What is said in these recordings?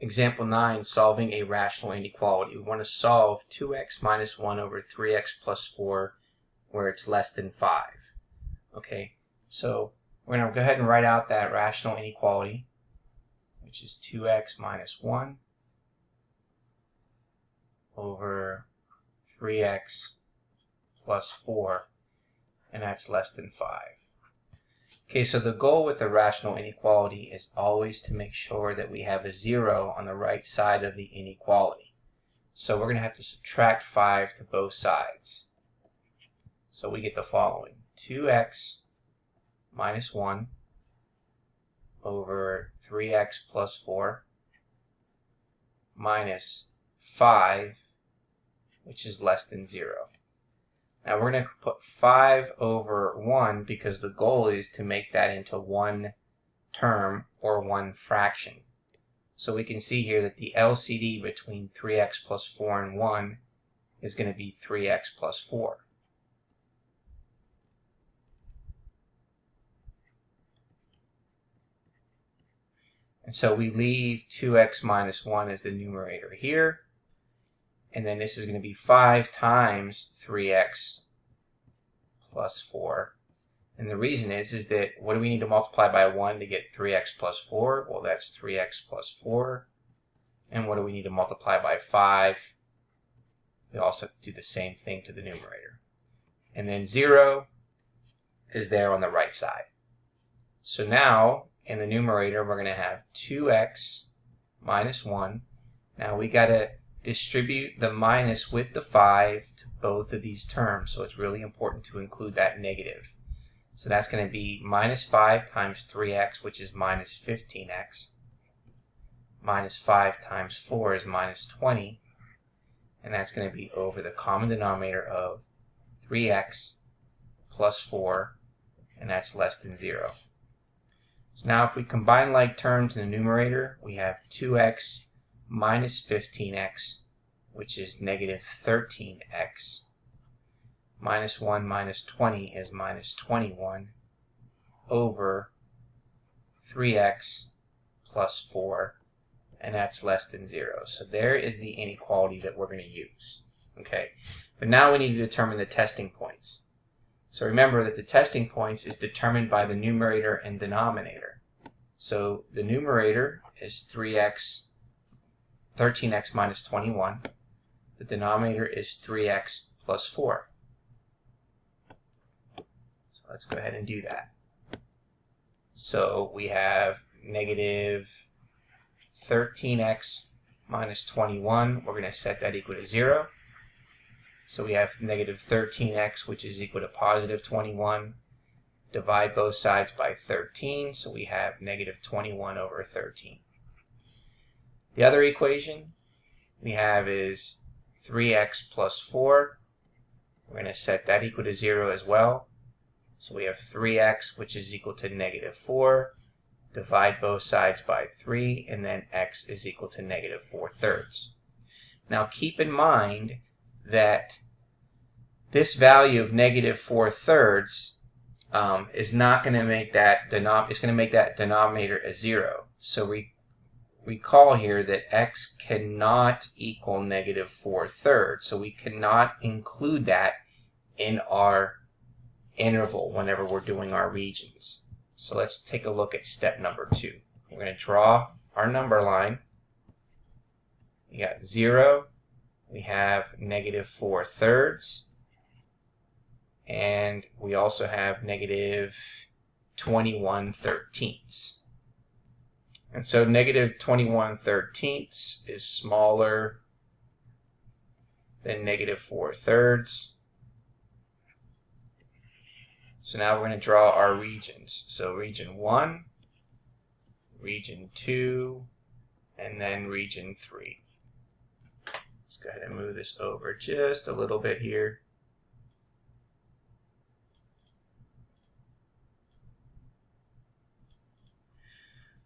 Example 9, solving a rational inequality. We want to solve 2x minus 1 over 3x plus 4 where it's less than 5. Okay, so we're going to go ahead and write out that rational inequality, which is 2x minus 1 over 3x plus 4, and that's less than 5. Okay, so the goal with the rational inequality is always to make sure that we have a 0 on the right side of the inequality. So we're going to have to subtract 5 to both sides. So we get the following: 2x minus 1 over 3x plus 4 minus 5, which is less than 0. Now we're going to put 5 over 1 because the goal is to make that into one term or one fraction. So we can see here that the LCD between 3x plus 4 and 1 is going to be 3x plus 4. And so we leave 2x minus 1 as the numerator here. And then this is going to be 5 times 3x plus 4. And the reason is that what do we need to multiply by 1 to get 3x plus 4? Well, that's 3x plus 4. And what do we need to multiply by 5? We also have to do the same thing to the numerator. And then 0 is there on the right side. So now, in the numerator, we're going to have 2x minus 1. Now we got to distribute the minus with the 5 to both of these terms, so it's really important to include that negative. So that's going to be minus 5 times 3x, which is minus 15x. Minus 5 times 4 is minus 20. And that's going to be over the common denominator of 3x plus 4, and that's less than 0. So now if we combine like terms in the numerator, we have 2x minus 15x, which is negative 13x. Minus 1 minus 20 is minus 21 over 3x plus 4, and that's less than 0. So there is the inequality that we're going to use. Okay, but now we need to determine the testing points. So remember that the testing points is determined by the numerator and denominator. So the numerator is 13x minus 21. The denominator is 3x plus 4. So let's go ahead and do that. So we have negative 13x minus 21. We're going to set that equal to 0. So we have negative 13x, which is equal to positive 21. Divide both sides by 13, so we have negative 21 over 13. The other equation we have is 3x plus 4. We're going to set that equal to 0 as well. So we have 3x, which is equal to negative 4. Divide both sides by 3, and then x is equal to negative 4/3. Now keep in mind that this value of negative 4/3 is not going to make that it's going to make that denominator a 0. So recall here that x cannot equal negative 4/3, so we cannot include that in our interval whenever we're doing our regions. So let's take a look at step number 2. We're going to draw our number line. We got 0, we have negative 4/3, and we also have negative 21/13. And so negative 21/13 is smaller than negative 4/3. So now we're going to draw our regions. So region 1, region 2, and then region 3. Let's go ahead and move this over just a little bit here.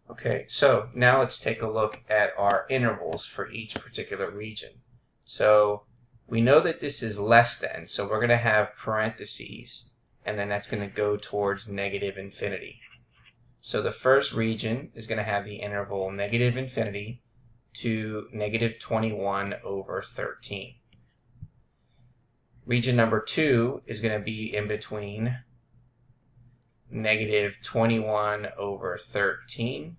Okay, so now let's take a look at our intervals for each particular region. So we know that this is less than, so we're going to have parentheses, and then that's going to go towards negative infinity. So the first region is going to have the interval negative infinity to negative 21 over 13. Region number 2 is going to be in between negative 21 over 13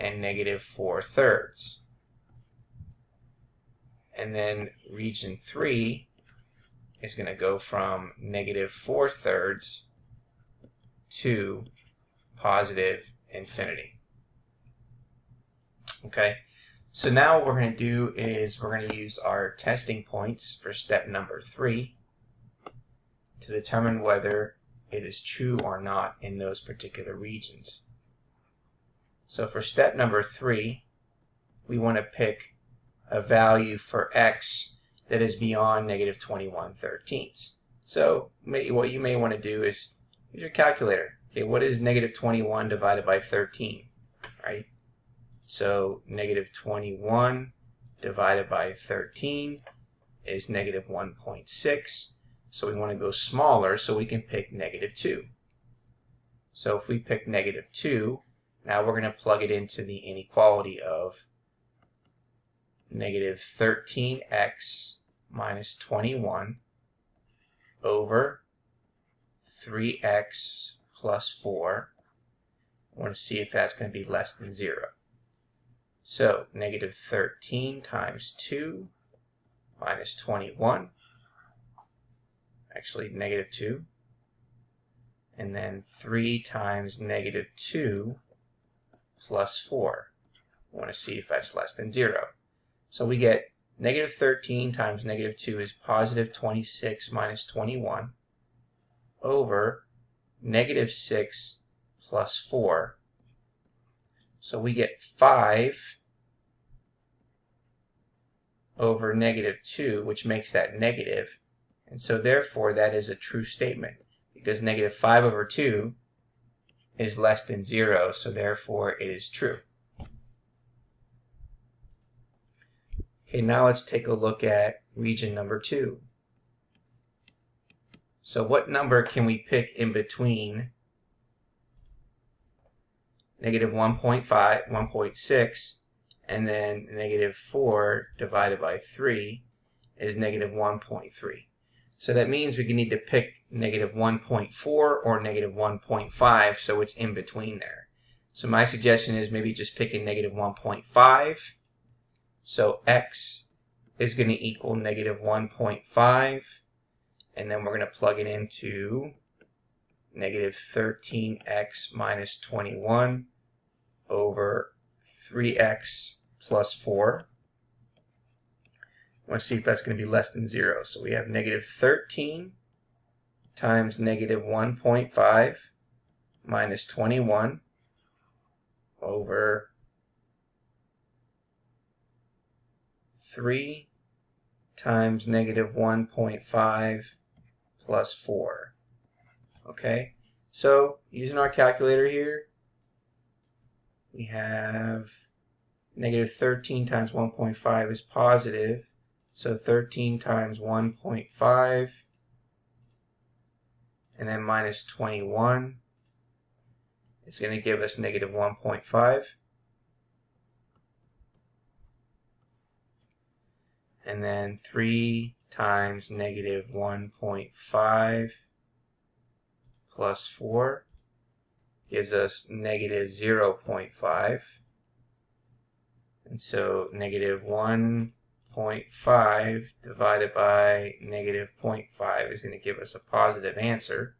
and negative 4/3. And then region 3 is going to go from negative 4/3 to positive infinity. Okay, so now what we're going to do is we're going to use our testing points for step number 3 to determine whether it is true or not in those particular regions. So for step number 3, we want to pick a value for x that is beyond negative 21/13. So what you may want to do is use your calculator. Okay, what is negative 21 divided by 13, right? So negative 21 divided by 13 is negative 1.6. So we want to go smaller, so we can pick negative 2. So if we pick negative 2, now we're going to plug it into the inequality of negative 13x minus 21 over 3x plus 4. I want to see if that's going to be less than 0. So negative 13 times 2 minus 21, actually negative 2, and then 3 times negative 2 plus 4. I want to see if that's less than 0. So we get negative 13 times negative 2 is positive 26 minus 21 over negative 6 plus 4. So we get 5 over negative 2, which makes that negative. And so therefore that is a true statement, because negative 5 over 2 is less than 0, so therefore it is true. Okay, now let's take a look at region number 2. So what number can we pick in between negative 1.5, 1.6, and then negative 4 divided by 3 is negative 1.3. So that means we need to pick negative 1.4 or negative 1.5, so it's in between there. So my suggestion is maybe just picking negative 1.5. So x is going to equal negative 1.5, and then we're going to plug it into negative 13x minus 21 over 3x plus 4. I want to see if that's going to be less than 0. So we have negative 13 times negative 1.5 minus 21 over 3 times negative 1.5 plus 4. Okay, so using our calculator here, we have negative 13 times 1.5 is positive, so 13 times 1.5, and then minus 21 is going to give us negative 1.5. And then 3 times negative 1.5 plus 4 gives us negative 0.5. And so negative 1.5 divided by negative 0.5 is going to give us a positive answer.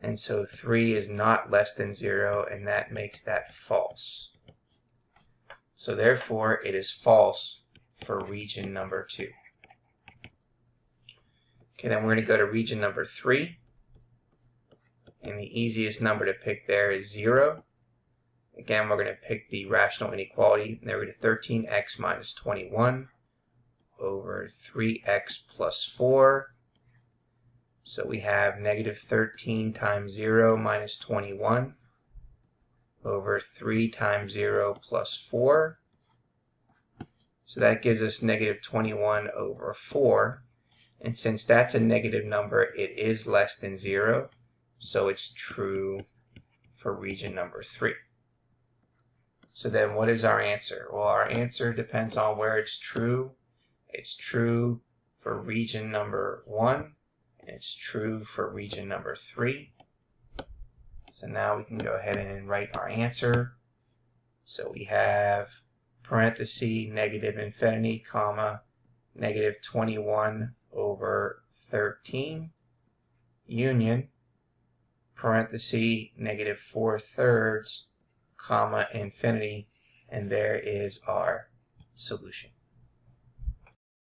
And so 3 is not less than 0, and that makes that false. So therefore, it is false for region number 2. Okay, then we're going to go to region number 3. And the easiest number to pick there is 0. Again, we're going to pick the rational inequality. And there we go to 13x minus 21 over 3x plus 4. So we have negative 13 times 0 minus 21 over 3 times 0 plus 4. So that gives us negative 21 over 4. And since that's a negative number, it is less than 0. So it's true for region number 3. So then what is our answer? Well, our answer depends on where it's true. It's true for region number 1, and it's true for region number 3. So now we can go ahead and write our answer. So we have parenthesis negative infinity, comma, negative 21 over 13, union, parenthesis negative 4/3, comma, infinity, and there is our solution.